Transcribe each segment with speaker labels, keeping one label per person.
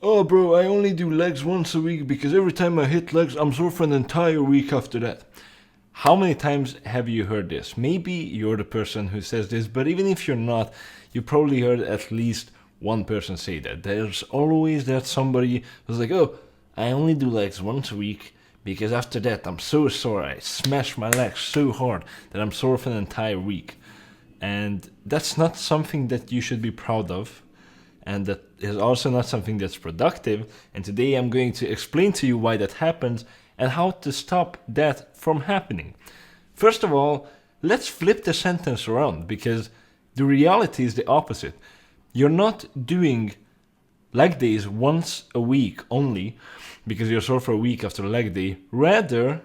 Speaker 1: Oh, bro, I only do legs once a week because every time I hit legs, I'm sore for an entire week after that. How many times have you heard this? Maybe you're the person who says this, but even if you're not, you probably heard at least one person say that. There's always that somebody who's like, oh, I only do legs once a week because after that I'm so sore. I smash my legs so hard that I'm sore for an entire week. And that's not something that you should be proud of. And that is also not something that's productive. And today I'm going to explain to you why that happens and how to stop that from happening. First of all, let's flip the sentence around because the reality is the opposite. You're not doing leg days once a week only because you're sore for a week after a leg day. Rather,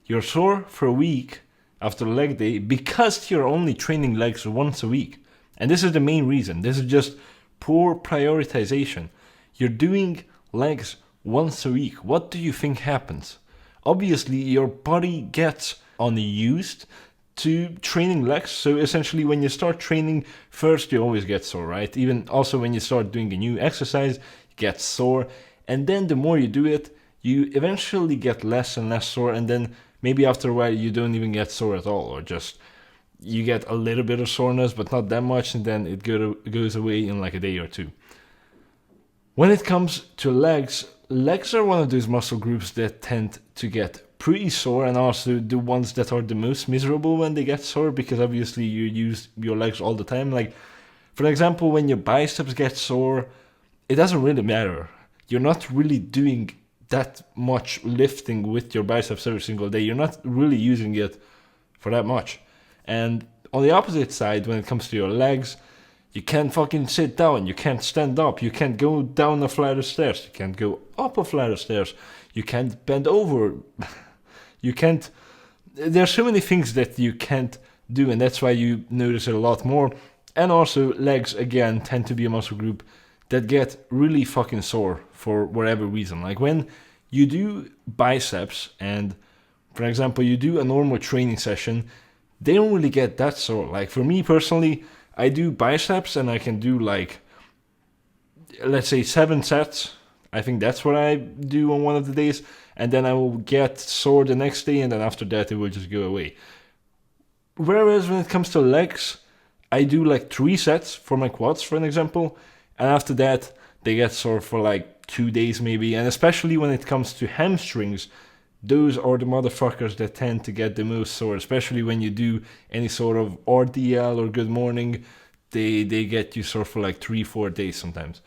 Speaker 1: you're sore for a week after a leg day because you're only training legs once a week. And this is the main reason. This is just poor prioritization. You're doing legs once a week. What do you think happens? Obviously, your body gets unused to training legs. So essentially, when you start training, first you always get sore, right? Even also when you start doing a new exercise, you get sore. And then the more you do it, you eventually get less and less sore. And then maybe after a while, you don't even get sore at all, or just you get a little bit of soreness, but not that much. And then it goes away in like a day or two. When it comes to legs, legs are one of those muscle groups that tend to get pretty sore, and also the ones that are the most miserable when they get sore because obviously you use your legs all the time. Like, for example, when your biceps get sore, it doesn't really matter. You're not really doing that much lifting with your biceps every single day. You're not really using it for that much. And on the opposite side, when it comes to your legs, you can't fucking sit down, you can't stand up, you can't go down a flight of stairs, you can't go up a flight of stairs, you can't bend over, you can't... There's so many things that you can't do, and that's why you notice it a lot more. And also, legs, again, tend to be a muscle group that get really fucking sore for whatever reason. Like when you do biceps and, for example, you do a normal training session, they don't really get that sore. Like for me personally, I do biceps and I can do like, let's say 7 sets. I think that's what I do on one of the days. And then I will get sore the next day, and then after that it will just go away. Whereas when it comes to legs, I do like 3 sets for my quads, for an example. And after that, they get sore for like 2 days maybe. And especially when it comes to hamstrings, those are the motherfuckers that tend to get the most sore, especially when you do any sort of RDL or good morning. They get you sore for like 3-4 days sometimes.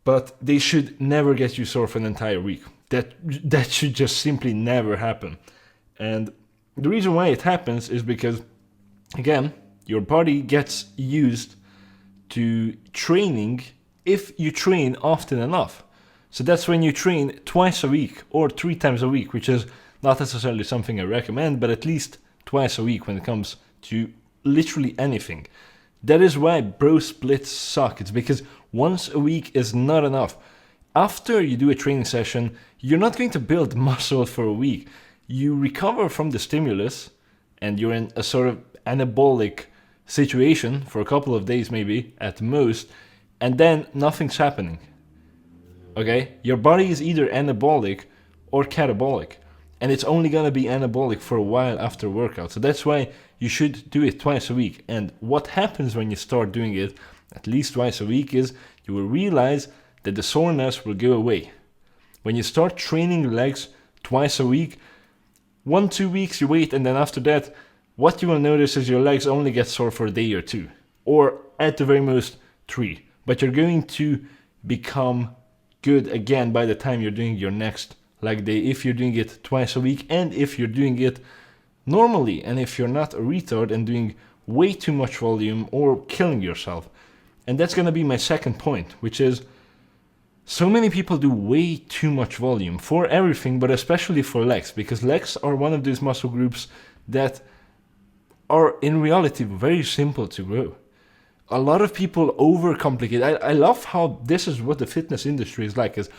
Speaker 1: But they should never get you sore for an entire week. That should just simply never happen. And the reason why it happens is because, again, your body gets used to training if you train often enough. So that's when you train twice a week or 3 times a week, which is not necessarily something I recommend, but at least twice a week when it comes to literally anything. That is why bro splits suck. It's because once a week is not enough. After you do a training session, you're not going to build muscle for a week. You recover from the stimulus and you're in a sort of anabolic situation for a couple of days maybe at most, and then nothing's happening. Okay? Your body is either anabolic or catabolic, and it's only gonna be anabolic for a while after workout. So that's why you should do it twice a week. And what happens when you start doing it at least twice a week is you will realize that the soreness will go away. When you start training legs twice a week, 1-2 weeks you wait, and then after that, what you will notice is your legs only get sore for a day or 2, or at the very most 3. But you're going to become good again by the time you're doing your next leg day, if you're doing it twice a week, and if you're doing it normally, and if you're not a retard and doing way too much volume or killing yourself. And that's going to be my second point, which is so many people do way too much volume for everything, but especially for legs, because legs are one of those muscle groups that are in reality very simple to grow. A lot of people overcomplicate. I love how this is what the fitness industry is like, is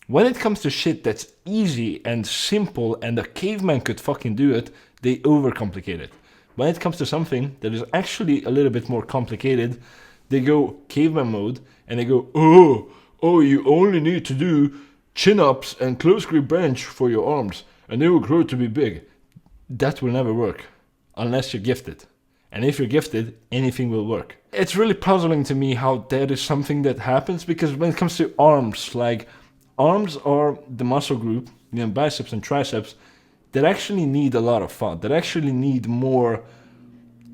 Speaker 1: when it comes to shit that's easy and simple and a caveman could fucking do it, they overcomplicate it. When it comes to something that is actually a little bit more complicated, they go caveman mode and they go, oh, you only need to do chin-ups and close grip bench for your arms, and they will grow to be big. That will never work, unless you're gifted. And if you're gifted, anything will work. It's really puzzling to me how that is something that happens, because when it comes to arms, like, arms are the muscle group, biceps and triceps, that actually need a lot of fat, that actually need more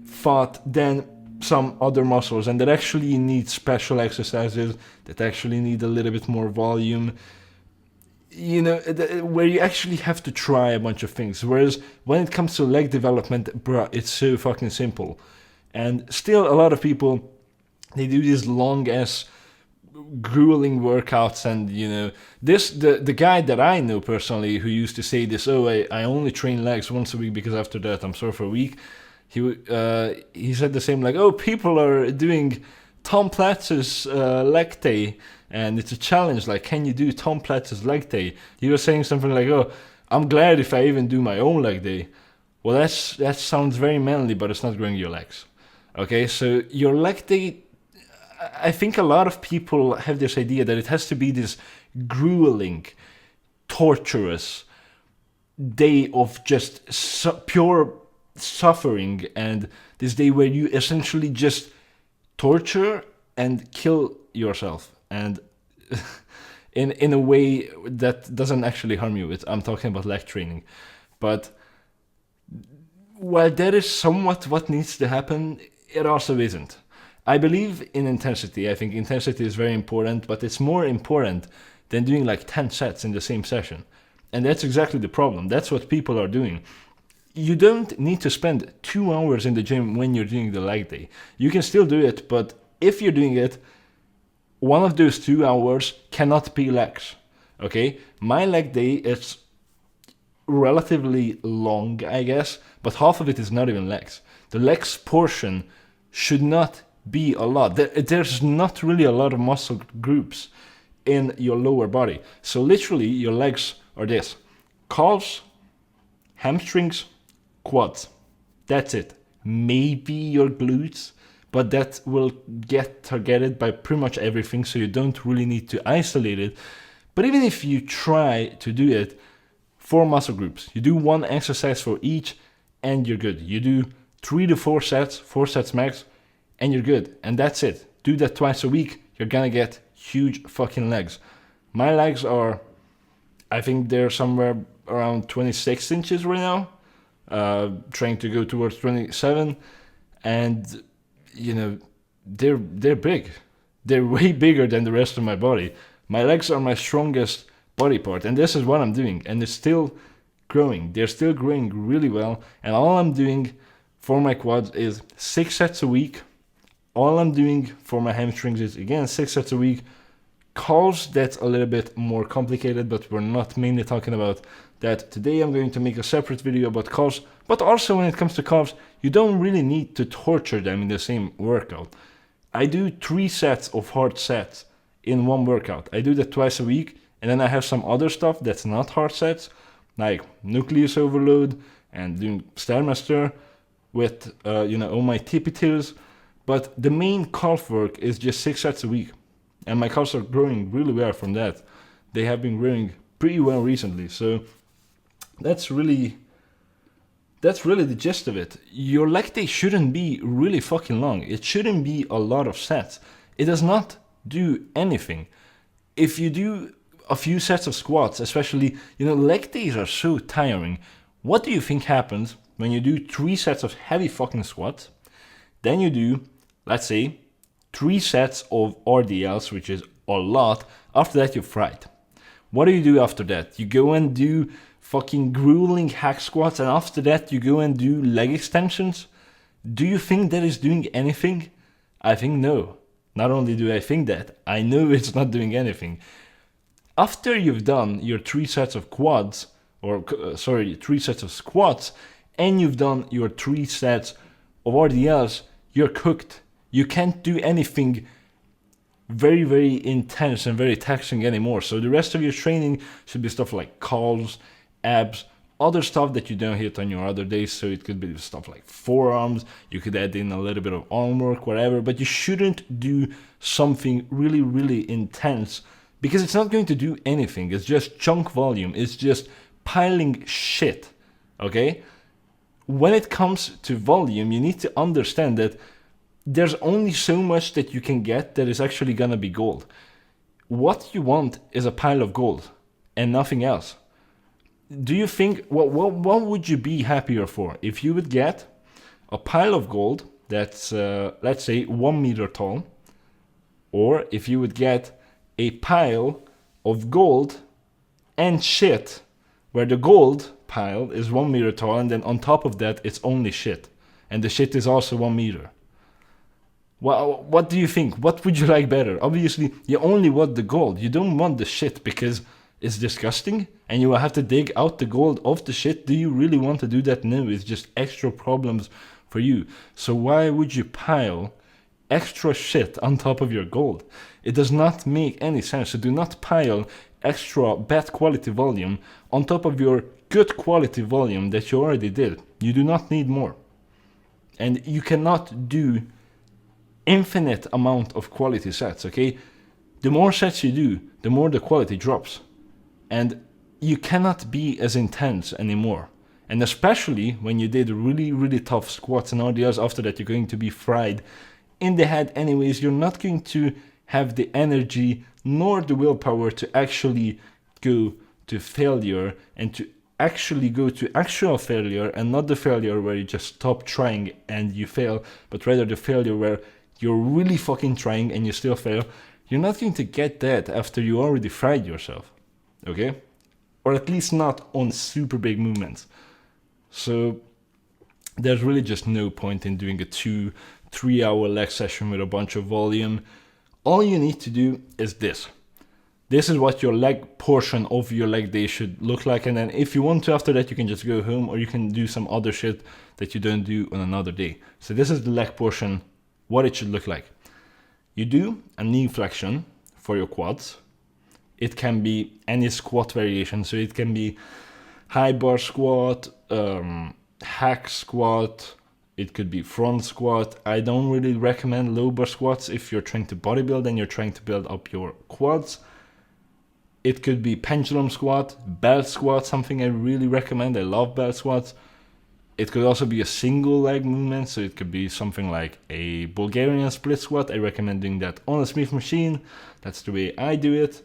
Speaker 1: fat than some other muscles, and that actually need special exercises, that actually need a little bit more volume, where you actually have to try a bunch of things. Whereas when it comes to leg development, bruh, it's so fucking simple. And still a lot of people, they do these long ass grueling workouts, and the guy that I know personally who used to say this, I only train legs once a week because after that I'm sore for a week. He said the same, like, people are doing Tom Platz's leg day, and it's a challenge, like, can you do Tom Platz's leg day? He was saying something like, I'm glad if I even do my own leg day. Well, that sounds very manly, but it's not growing your legs. Okay, so your leg day, I think a lot of people have this idea that it has to be this grueling, torturous day of just pure suffering, and this day where you essentially just torture and kill yourself, and in a way that doesn't actually harm you. I'm talking about leg training. But while that is somewhat what needs to happen, it also isn't. I believe in intensity. I think intensity is very important, but it's more important than doing like 10 sets in the same session. And that's exactly the problem. That's what people are doing. You don't need to spend 2 hours in the gym when you're doing the leg day. You can still do it, but if you're doing it, one of those 2 hours cannot be legs. Okay? My leg day is relatively long, I guess, but half of it is not even legs. The legs portion should not be a lot. There's not really a lot of muscle groups in your lower body. So literally your legs are this: calves, hamstrings, quads. That's it. Maybe your glutes, but that will get targeted by pretty much everything, so you don't really need to isolate it. But even if you try to do it, 4 muscle groups, you do 1 exercise for each, and you're good. You do 3 to 4 sets, 4 sets max, and you're good. And that's it. Do that twice a week, you're gonna get huge fucking legs. My legs are, I think they're somewhere around 26 inches right now, trying to go towards 27, and they're big. They're way bigger than the rest of my body. My legs are my strongest body part, and this is what I'm doing, and it's still growing. They're still growing really well, and all I'm doing for my quads is 6 sets a week. All I'm doing for my hamstrings is, again, 6 sets a week. Calves, that's a little bit more complicated, but we're not mainly talking about that today. I'm going to make a separate video about calves, but also when it comes to calves, you don't really need to torture them in the same workout. I do 3 sets of hard sets in one workout. I do that twice a week, and then I have some other stuff that's not hard sets, like nucleus overload and doing Stairmaster with all my tippy toes. But the main calf work is just 6 sets a week, and my calves are growing really well from that. They have been growing pretty well recently, so that's really the gist of it. Your leg day shouldn't be really fucking long. It shouldn't be a lot of sets. It does not do anything. If you do a few sets of squats, especially, leg days are so tiring. What do you think happens when you do 3 sets of heavy fucking squats? Then you do, let's say, 3 sets of RDLs, which is a lot. After that, you're fried. What do you do after that? You go and do fucking grueling hack squats, and after that, you go and do leg extensions? Do you think that is doing anything? I think no. Not only do I think that, I know it's not doing anything. After you've done your 3 sets of quads, 3 sets of squats, and you've done your 3 sets of RDLs, you're cooked. You can't do anything very, very intense and very taxing anymore. So the rest of your training should be stuff like calves, abs, other stuff that you don't hit on your other days. So it could be stuff like forearms. You could add in a little bit of arm work, whatever. But you shouldn't do something really, really intense because it's not going to do anything. It's just chunk volume. It's just piling shit, okay? When it comes to volume, you need to understand that there's only so much that you can get that is actually gonna be gold. What you want is a pile of gold and nothing else. Do you think, what would you be happier for? If you would get a pile of gold that's, let's say, 1 meter tall, or if you would get a pile of gold and shit, where the gold pile is 1 meter tall, and then on top of that, it's only shit. And the shit is also 1 meter. Well, what do you think? What would you like better? Obviously, you only want the gold. You don't want the shit because it's disgusting and you will have to dig out the gold of the shit. Do you really want to do that? No, it's just extra problems for you. So why would you pile extra shit on top of your gold? It does not make any sense. So do not pile extra bad quality volume on top of your good quality volume that you already did. You do not need more. And you cannot do infinite amount of quality sets, okay? The more sets you do, the more the quality drops. And you cannot be as intense anymore. And especially when you did really, really tough squats and RDLs, after that you're going to be fried in the head anyways. You're not going to have the energy nor the willpower to actually go to failure and to actually go to actual failure, and not the failure where you just stop trying and you fail, but rather the failure where you're really fucking trying and you still fail. You're not going to get that after you already fried yourself, okay? Or at least not on super big movements. So there's really just no point in doing a 2-3 hour leg session with a bunch of volume. All you need to do is this. This is what your leg portion of your leg day should look like. And then if you want to, after that, you can just go home, or you can do some other shit that you don't do on another day. So this is the leg portion, what it should look like. You do a knee flexion for your quads. It can be any squat variation. So it can be high bar squat, hack squat. It could be front squat. I don't really recommend low bar squats if you're trying to bodybuild and you're trying to build up your quads. It could be pendulum squat, belt squat, something I really recommend. I love belt squats. It could also be a single leg movement, so it could be something like a Bulgarian split squat. I recommend doing that on a Smith machine. That's the way I do it.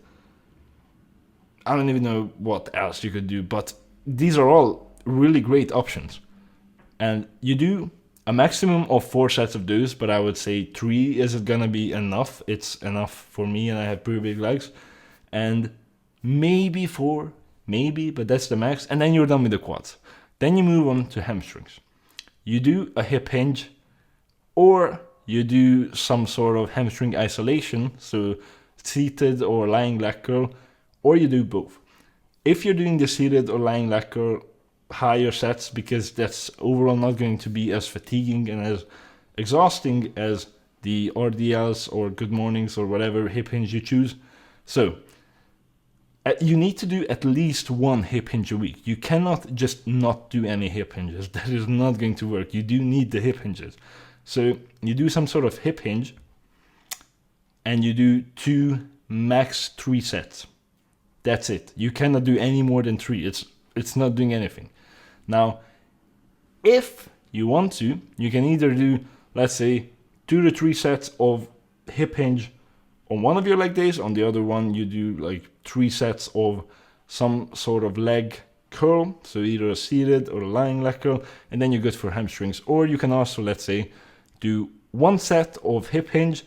Speaker 1: I don't even know what else you could do, but these are all really great options. And you do a maximum of 4 sets of those, but I would say 3 isn't gonna be enough. It's enough for me, and I have pretty big legs. And maybe 4, maybe, but that's the max. And then you're done with the quads. Then you move on to hamstrings. You do a hip hinge, or you do some sort of hamstring isolation, so seated or lying leg curl, or you do both. If you're doing the seated or lying leg curl, higher sets, because that's overall not going to be as fatiguing and as exhausting as the RDLs or good mornings or whatever hip hinge you choose. So you need to do at least 1 hip hinge a week. You cannot just not do any hip hinges. That is not going to work. You do need the hip hinges. So you do some sort of hip hinge, and you do 2, max 3 sets. That's it. You cannot do any more than 3. It's not doing anything. Now, if you want to, you can either do, let's say, 2 to 3 sets of hip hinge on one of your leg days. On the other one, you do like 3 sets of some sort of leg curl, so either a seated or a lying leg curl, and then you're good for hamstrings. Or you can also, let's say, do 1 set of hip hinge,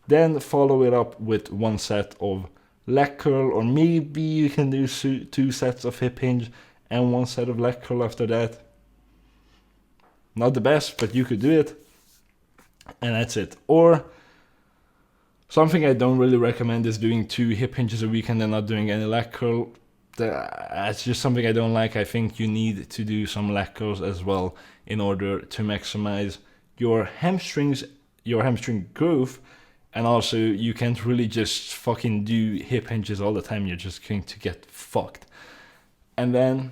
Speaker 1: then follow it up with 1 set of leg curl, or maybe you can do 2 sets of hip hinge and 1 set of leg curl after that. Not the best, but you could do it, and that's it. Or something I don't really recommend is doing 2 hip hinges a week and then not doing any leg curl. That's just something I don't like. I think you need to do some leg curls as well in order to maximize your hamstrings, your hamstring growth. And also, you can't really just fucking do hip hinges all the time. You're just going to get fucked. And then,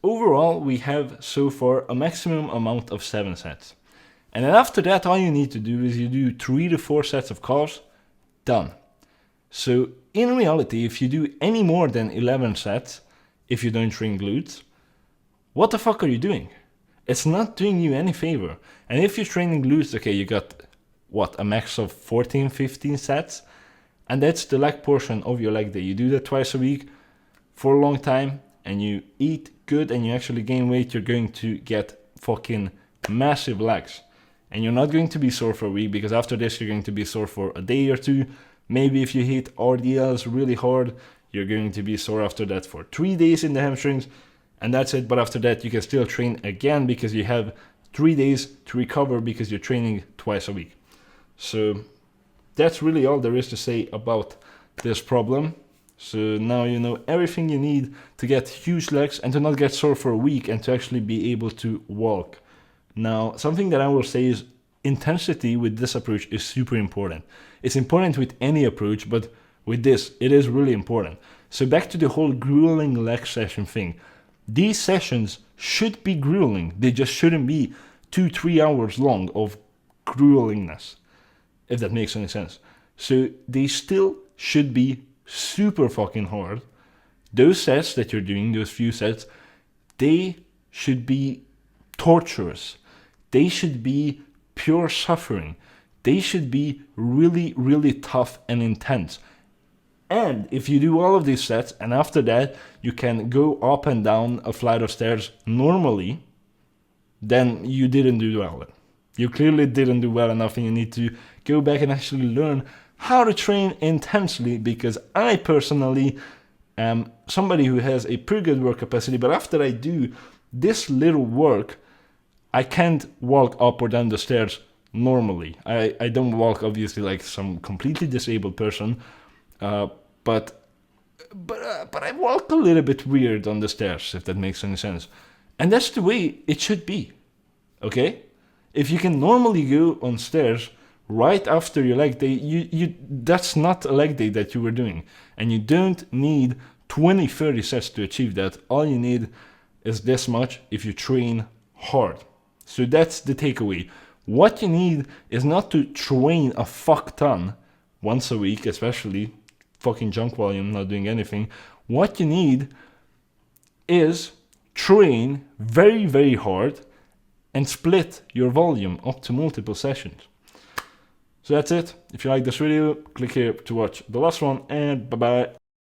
Speaker 1: overall, we have so far a maximum amount of 7 sets. And then after that, all you need to do is you do 3 to 4 sets of calves. Done. So in reality, if you do any more than 11 sets, if you don't train glutes, what the fuck are you doing? It's not doing you any favor. And if you're training glutes, okay, you got what, a max of 14, 15 sets, and that's the leg portion of your leg day. You do that twice a week for a long time, and you eat good and you actually gain weight, you're going to get fucking massive legs. And you're not going to be sore for a week, because after this you're going to be sore for a day or two. Maybe if you hit RDLs really hard, you're going to be sore after that for 3 days in the hamstrings, and that's it. But after that you can still train again, because you have 3 days to recover, because you're training twice a week. So that's really all there is to say about this problem. So now you know everything you need to get huge legs and to not get sore for a week, and to actually be able to walk. Now, something that I will say is intensity with this approach is super important. It's important with any approach, but with this, it is really important. So back to the whole grueling leg session thing. These sessions should be grueling. They just shouldn't be 2-3 hours long of gruelingness, if that makes any sense. So they still should be super fucking hard. Those sets that you're doing, those few sets, they should be torturous. They should be pure suffering. They should be really, really tough and intense. And if you do all of these sets, and after that you can go up and down a flight of stairs normally, then you didn't do well. You clearly didn't do well enough, and you need to go back and actually learn how to train intensely, because I personally am somebody who has a pretty good work capacity, but after I do this little work, I can't walk up or down the stairs normally. I don't walk obviously like some completely disabled person, but I walk a little bit weird on the stairs, if that makes any sense. And that's the way it should be, okay? If you can normally go on stairs right after your leg day, that's not a leg day that you were doing. And you don't need 20, 30 sets to achieve that. All you need is this much if you train hard. So that's the takeaway. What you need is not to train a fuck ton once a week, especially fucking junk volume, not doing anything. What you need is train very, very hard and split your volume up to multiple sessions. So that's it. If you like this video, click here to watch the last one, and bye bye.